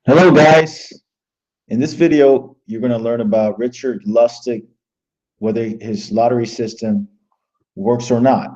Hello guys, in this video you're going to learn about Richard Lustig, whether his lottery system works or not.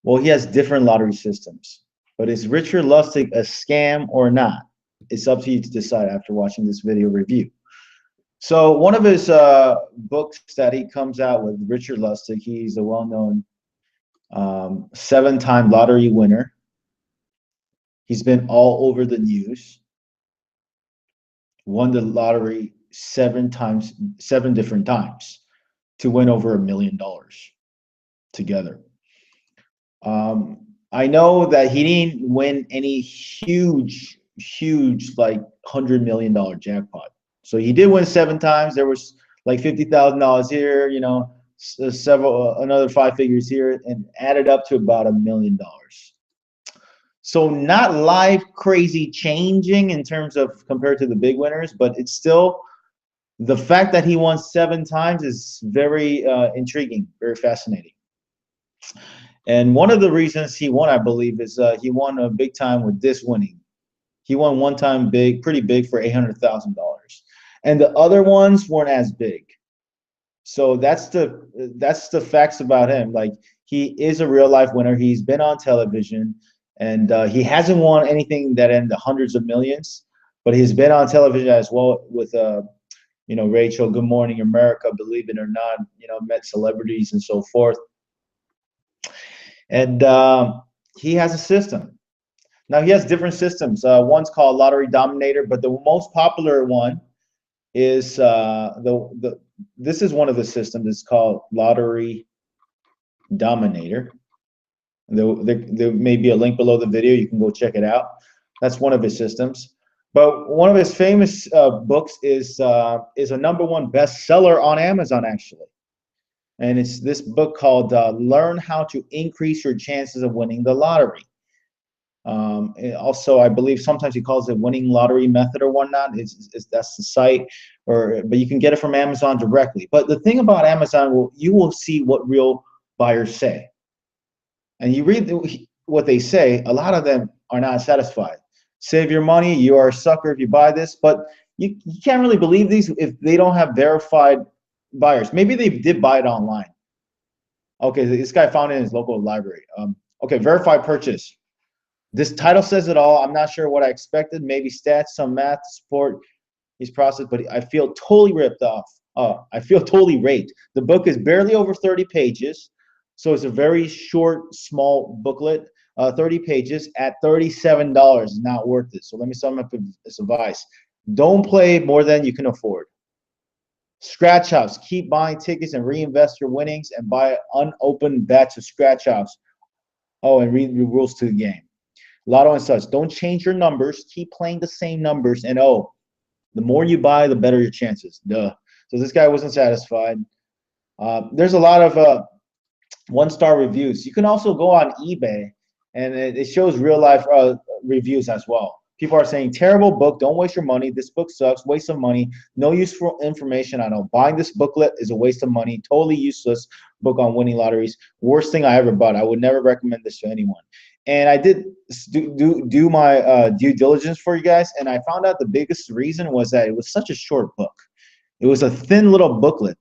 Well, he has different lottery systems, but is Richard Lustig a scam or not? It's up to you to decide after watching this video review. So one of his books that he comes out with, Richard Lustig, he's a well-known 7-time lottery winner. He's been all over the news. Won the lottery 7 different times to win over $1 million together. I know that he didn't win any huge like $100 million jackpot. So he did win 7 times. There was like $50,000 here, several another 5 figures here, and added up to about $1 million. So not life crazy changing in terms of compared to the big winners, but it's still the fact that he won 7 times is very intriguing, very fascinating. And one of the reasons he won, I believe, is he won a big time with this winning. He won one time big, pretty big for $800,000, and the other ones weren't as big. So that's the facts about him. Like, he is a real life winner. He's been on television, and he hasn't won anything that in the hundreds of millions, but he's been on television as well with Rachel, Good Morning America, Believe It or Not, met celebrities and so forth. And he has a system. Now he has different systems. One's called Lottery Dominator, but the most popular one is this is one of the systems. It's called Lottery Dominator. There may be a link below the video. You can go check it out. That's one of his systems. But one of his famous books is a #1 bestseller on Amazon, actually. And it's this book called Learn How to Increase Your Chances of Winning the Lottery. Also, I believe sometimes he calls it Winning Lottery Method or whatnot. That's the site, but you can get it from Amazon directly. But the thing about Amazon, you will see what real buyers say. And you read what they say, a lot of them are not satisfied. Save your money, you are a sucker if you buy this, but you can't really believe these if they don't have verified buyers. Maybe they did buy it online. Okay, this guy found it in his local library. Okay, verified purchase. This title says it all. I'm not sure what I expected. Maybe stats, some math to support his process, but I feel totally ripped off. I feel totally raped. The book is barely over 30 pages. So it's a very short, small booklet, 30 pages at $37 is not worth it. So let me sum up this advice. Don't play more than you can afford. Scratch offs. Keep buying tickets and reinvest your winnings and buy unopened batch of scratch offs. Oh, and read the rules to the game. Lotto and such. Don't change your numbers. Keep playing the same numbers. And oh, the more you buy, the better your chances. Duh. So this guy wasn't satisfied. There's a lot of 1-star reviews. You can also go on eBay, and it shows real life reviews as well. People are saying, terrible book, don't waste your money, this book sucks, waste of money, no useful information. I know buying this booklet is a waste of money, totally useless book on winning lotteries, worst thing I ever bought. I would never recommend this to anyone. And I did do my due diligence for you guys, and I found out the biggest reason was that it was such a short book. It was a thin little booklet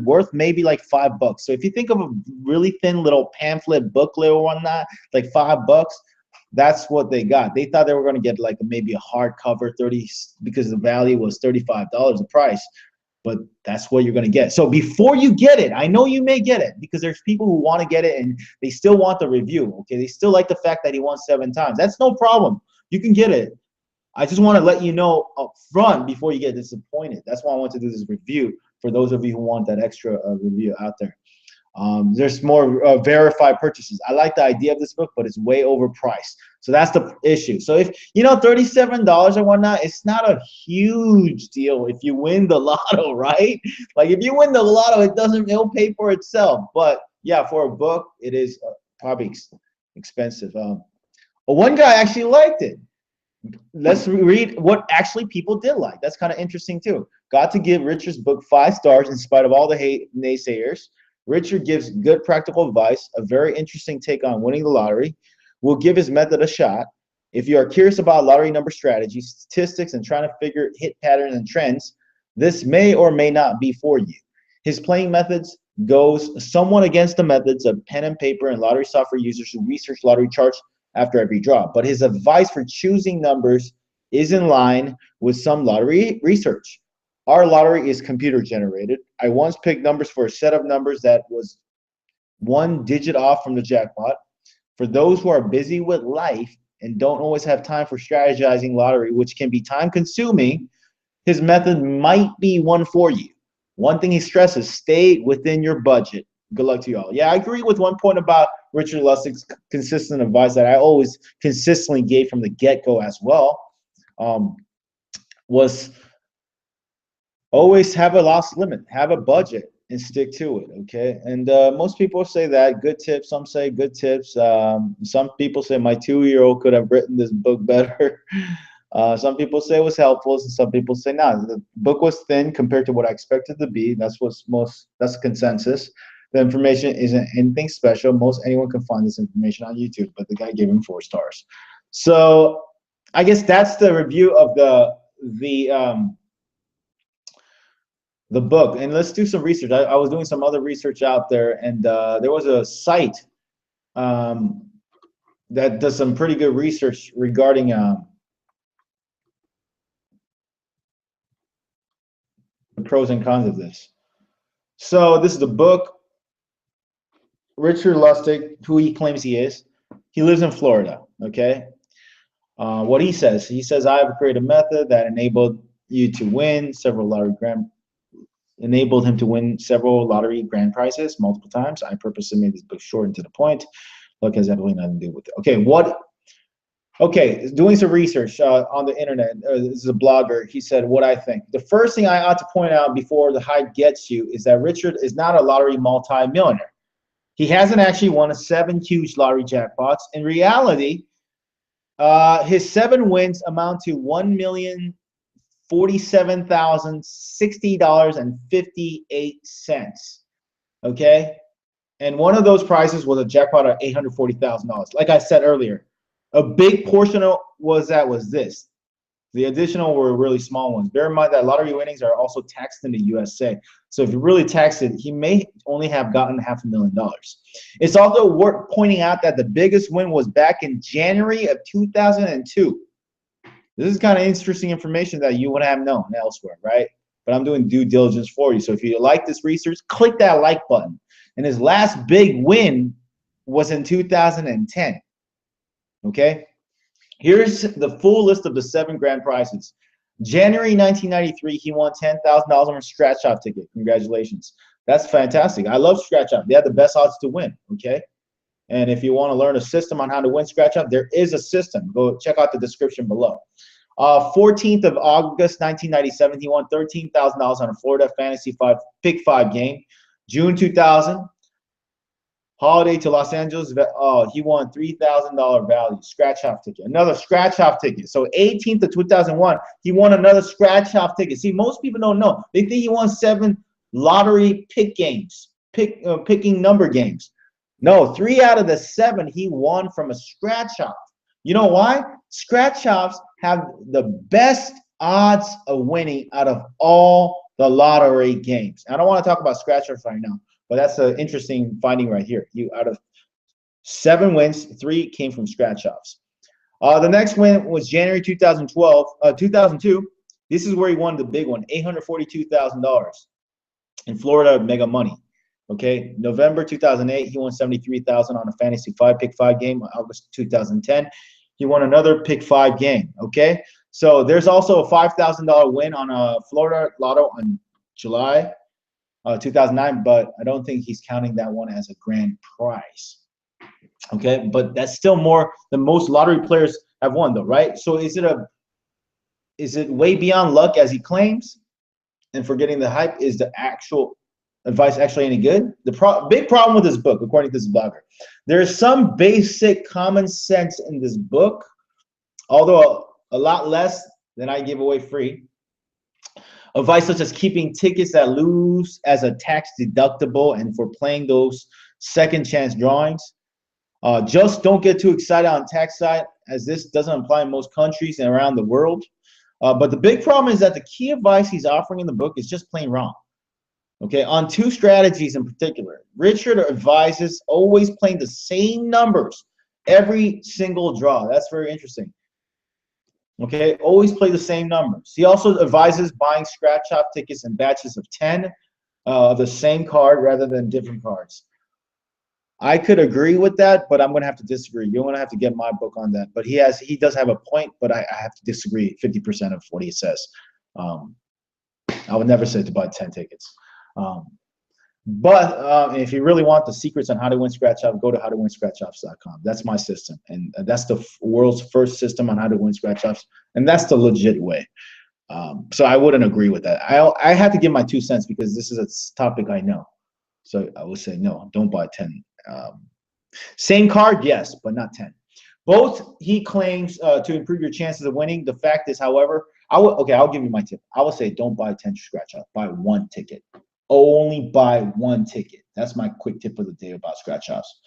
worth maybe like $5. So if you think of a really thin little pamphlet booklet or whatnot, like $5, that's what they got. They thought they were going to get like maybe a hardcover 30 because the value was $35 a price, but that's what you're going to get. So before you get it, I know you may get it because there's people who want to get it and they still want the review. Okay, they still like the fact that he won 7 times. That's no problem. You can get it. I just want to let you know up front before you get disappointed. That's why I want to do this review for those of you who want that extra review out there. There's more verified purchases. I like the idea of this book, but it's way overpriced. So that's the issue. So if, $37 or whatnot, it's not a huge deal if you win the lotto, right? Like if you win the lotto, it'll pay for itself. But yeah, for a book, it is probably expensive. One guy actually liked it. Let's read what actually people did like. That's kind of interesting too. Got to give Richard's book 5 stars in spite of all the naysayers. Richard gives good practical advice, a very interesting take on winning the lottery. Will give his method a shot. If you are curious about lottery number strategy, statistics, and trying to figure hit patterns and trends, this may or may not be for you. His playing methods goes somewhat against the methods of pen and paper and lottery software users who research lottery charts after every draw. But his advice for choosing numbers is in line with some lottery research. Our lottery is computer generated. I once picked numbers for a set of numbers that was one digit off from the jackpot. For those who are busy with life and don't always have time for strategizing lottery, which can be time consuming, his method might be one for you. One thing he stresses, stay within your budget. Good luck to you all. Yeah, I agree with one point about Richard Lustig's consistent advice that I always consistently gave from the get-go as well, was always have a loss limit, have a budget, and stick to it, okay? And most people say that, good tips. Some say good tips. Some people say my 2-year-old could have written this book better. Some people say it was helpful, and some people say not. The book was thin compared to what I expected to be. That's the consensus. The information isn't anything special. Most anyone can find this information on YouTube, but the guy gave him 4 stars. So I guess that's the review of the book. And let's do some research. I was doing some other research out there, and there was a site that does some pretty good research regarding the pros and cons of this. So this is the book. Richard Lustig, who he claims he is, he lives in Florida, okay? What he says, I have created a method that enabled you to win several lottery enabled him to win several lottery grand prizes multiple times. I purposely made this book short and to the point. Look, has absolutely nothing to do with it. Okay, doing some research on the internet. This is a blogger. He said, what I think. The first thing I ought to point out before the hype gets you is that Richard is not a lottery multi-millionaire. He hasn't actually won 7 huge lottery jackpots. In reality, his 7 wins amount to $1,047,060.58. Okay, and one of those prizes was a jackpot of $840,000. Like I said earlier, a big portion of was this. The additional were really small ones. Bear in mind that lottery winnings are also taxed in the USA. So if you really tax it, he may only have gotten $500,000. It's also worth pointing out that the biggest win was back in January of 2002. This is kind of interesting information that you wouldn't have known elsewhere, right? But I'm doing due diligence for you. So if you like this research, click that like button. And his last big win was in 2010. Okay? Here's the full list of the 7 grand prizes. January 1993, he won $10,000 on a scratch-off ticket. Congratulations. That's fantastic. I love scratch-off. They have the best odds to win, okay? And if you want to learn a system on how to win scratch-off, there is a system. Go check out the description below. 14th of August, 1997, he won $13,000 on a Florida Fantasy Pick 5 game. June 2000, holiday to Los Angeles. He won $3,000 value scratch-off ticket. Another scratch-off ticket. So 18th of 2001, he won another scratch-off ticket. See, most people don't know. They think he won 7 lottery pick games, picking number games. No, 3 out of the 7 he won from a scratch-off. You know why? Scratch-offs have the best odds of winning out of all the lottery games. I don't want to talk about scratch-offs right now, but that's an interesting finding right here. Out of 7 wins, 3 came from scratch-offs. The next win was January 2002. This is where he won the big one, $842,000 in Florida Mega Money. Okay, November 2008, he won $73,000 on a Fantasy Pick 5 game. August 2010, he won another Pick 5 game. Okay, so there's also a $5,000 win on a Florida Lotto on July 2009, but I don't think he's counting that one as a grand prize. Okay, but that's still more than most lottery players have won, though, right? So is it way beyond luck as he claims, and forgetting the hype? Is the actual advice actually any good? The big problem with this book, according to this blogger, there's some basic common sense in this book, although a lot less than I give away free. Advice such as keeping tickets that lose as a tax deductible and for playing those second chance drawings. Just don't get too excited on tax side as this doesn't apply in most countries and around the world. But the big problem is that the key advice he's offering in the book is just plain wrong. Okay, on two strategies in particular. Richard advises always playing the same numbers every single draw. That's very interesting. Okay, always play the same numbers. He also advises buying scratch-off tickets in batches of 10 of the same card rather than different cards. I could agree with that, but I'm going to have to disagree. You're going to have to get my book on that. But he does have a point, but I have to disagree 50% of what he says. I would never say to buy 10 tickets. But if you really want the secrets on how to win scratch off, go to howtowinscratchoffs.com. That's my system, and that's the world's first system on how to win scratch offs, and that's the legit way. So I wouldn't agree with that. I have to give my 2 cents because this is a topic I know. So I would say no, don't buy 10. Same card, yes, but not 10. Both he claims to improve your chances of winning. The fact is, however, I'll give you my tip. I would say don't buy 10 scratch off. Buy 1 ticket. Only buy 1 ticket. That's my quick tip of the day about scratch offs.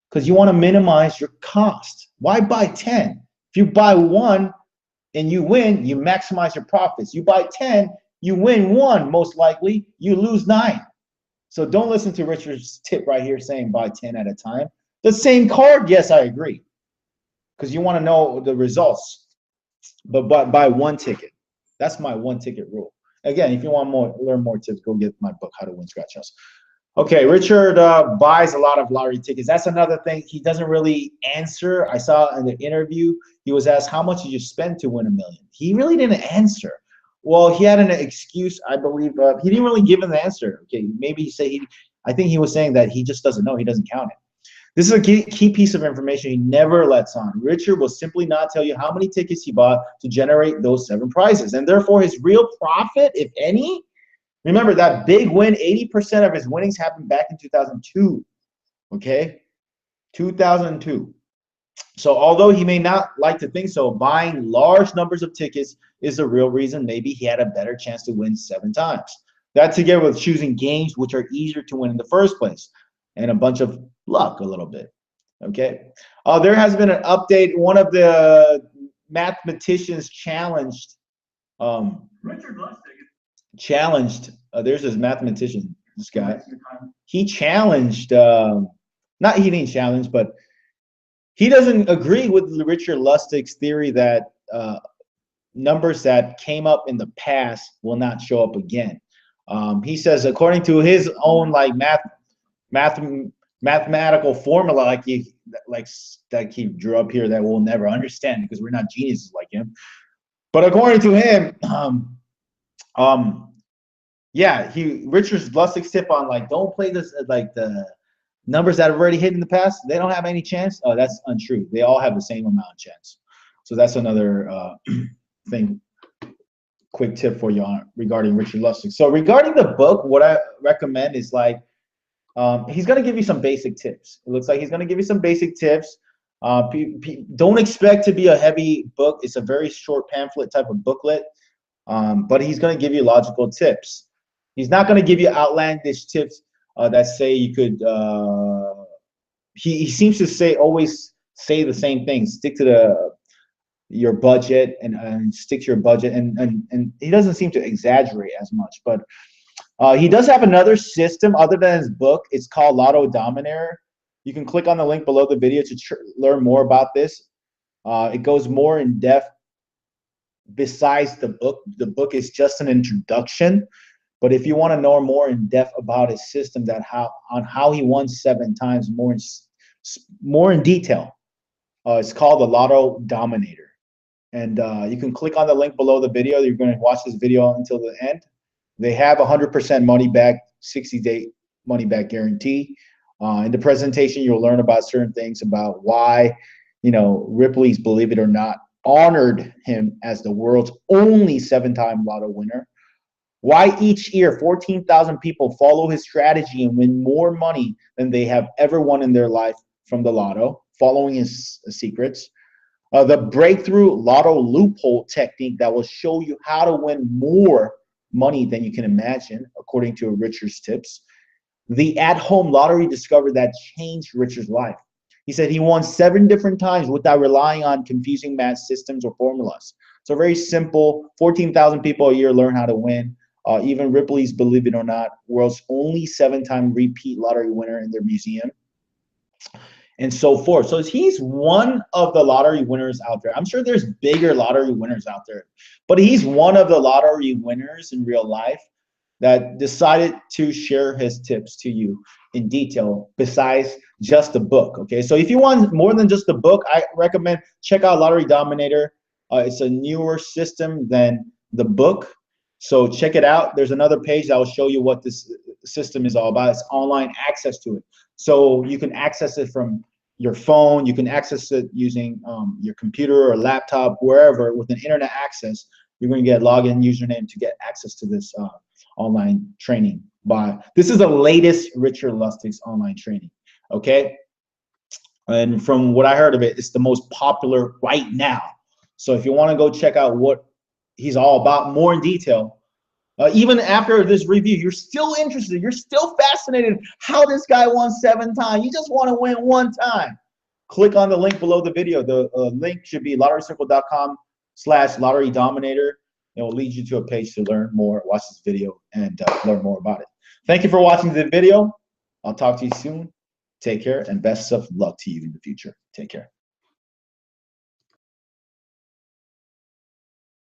Because you want to minimize your cost. Why buy 10? If you buy 1 and you win, you maximize your profits. You buy 10, you win 1, most likely, you lose 9. So don't listen to Richard's tip right here saying buy 10 at a time. The same card, yes, I agree. Because you want to know the results. But buy 1 ticket. That's my 1 ticket rule. Again, if you want learn more tips, go get my book, How to Win Scratch Offs. Okay, Richard buys a lot of lottery tickets. That's another thing he doesn't really answer. I saw in the interview, he was asked, how much did you spend to win $1 million? He really didn't answer. Well, he had an excuse, I believe. He didn't really give an answer. Okay, maybe he said I think he was saying that he just doesn't know. He doesn't count it. This is a key piece of information he never lets on. Richard will simply not tell you how many tickets he bought to generate those 7 prizes. And therefore, his real profit, if any, remember that big win, 80% of his winnings happened back in 2002. Okay? 2002. So although he may not like to think so, buying large numbers of tickets is the real reason maybe he had a better chance to win 7 times. That together with choosing games which are easier to win in the first place. And a bunch of luck a little bit. Okay. There has been an update. One of the mathematicians challenged. Richard Lustig. Challenged. There's this mathematician. This guy. He challenged. Not he didn't challenge, but he doesn't agree with Richard Lustig's theory that numbers that came up in the past will not show up again. He says, according to his own mathematical formula like he drew up here that we'll never understand because we're not geniuses like him. But according to him, yeah, Richard Lustig's tip on don't play this the numbers that have already hit in the past, they don't have any chance. Oh, that's untrue. They all have the same amount of chance. So that's another thing. Quick tip for you regarding Richard Lustig. So regarding the book, what I recommend is he's going to give you some basic tips. It looks like he's going to give you some basic tips. Don't expect to be a heavy book. It's a very short pamphlet type of booklet, but he's going to give you logical tips. He's not going to give you outlandish tips that say you could. He seems to always say the same thing. Stick to your budget and stick to your budget, and he doesn't seem to exaggerate as much, but. He does have another system other than his book. It's called Lotto Dominator. You can click on the link below the video to learn more about this. It goes more in depth besides the book. The book is just an introduction. But if you want to know more in depth about his system, on how he won 7 times more in detail, it's called the Lotto Dominator. And you can click on the link below the video. You're going to watch this video until the end. They have 100% money back, 60-day money back guarantee. In the presentation, you'll learn about certain things about why, Ripley's, believe it or not, honored him as the world's only 7-time lotto winner. Why each year 14,000 people follow his strategy and win more money than they have ever won in their life from the lotto, following his secrets. The breakthrough lotto loophole technique that will show you how to win more money than you can imagine, according to Richard's tips. The at-home lottery discovery that changed Richard's life. He said he won 7 different times without relying on confusing math systems or formulas. So very simple. 14,000 people a year learn how to win. Even Ripley's, believe it or not, world's only 7-time repeat lottery winner in their museum, and so forth. So he's one of the lottery winners out there. I'm sure there's bigger lottery winners out there, but he's one of the lottery winners in real life that decided to share his tips to you in detail besides just the book. Okay, so if you want more than just the book, I recommend check out Lottery Dominator. It's a newer system than the book, so check it out. There's another page that will show you what this system is all about. It's online access to it, so you can access it from your phone. You can access it using your computer or laptop, wherever, with an internet access. You're going to get login username to get access to this online training. This is the latest Richard Lustig's online training. Okay, and from what I heard of it, it's the most popular right now. So if you want to go check out what he's all about more in detail, even after this review, you're still interested, you're still fascinated how this guy won 7 times, you just want to win 1 time, click on the link below the video. The link should be lotterycircle.com/lottery dominator. It will lead you to a page to learn more, watch this video, and learn more about it. Thank you for watching the video. I'll talk to you soon. Take care, and best of luck to you in the future. Take care.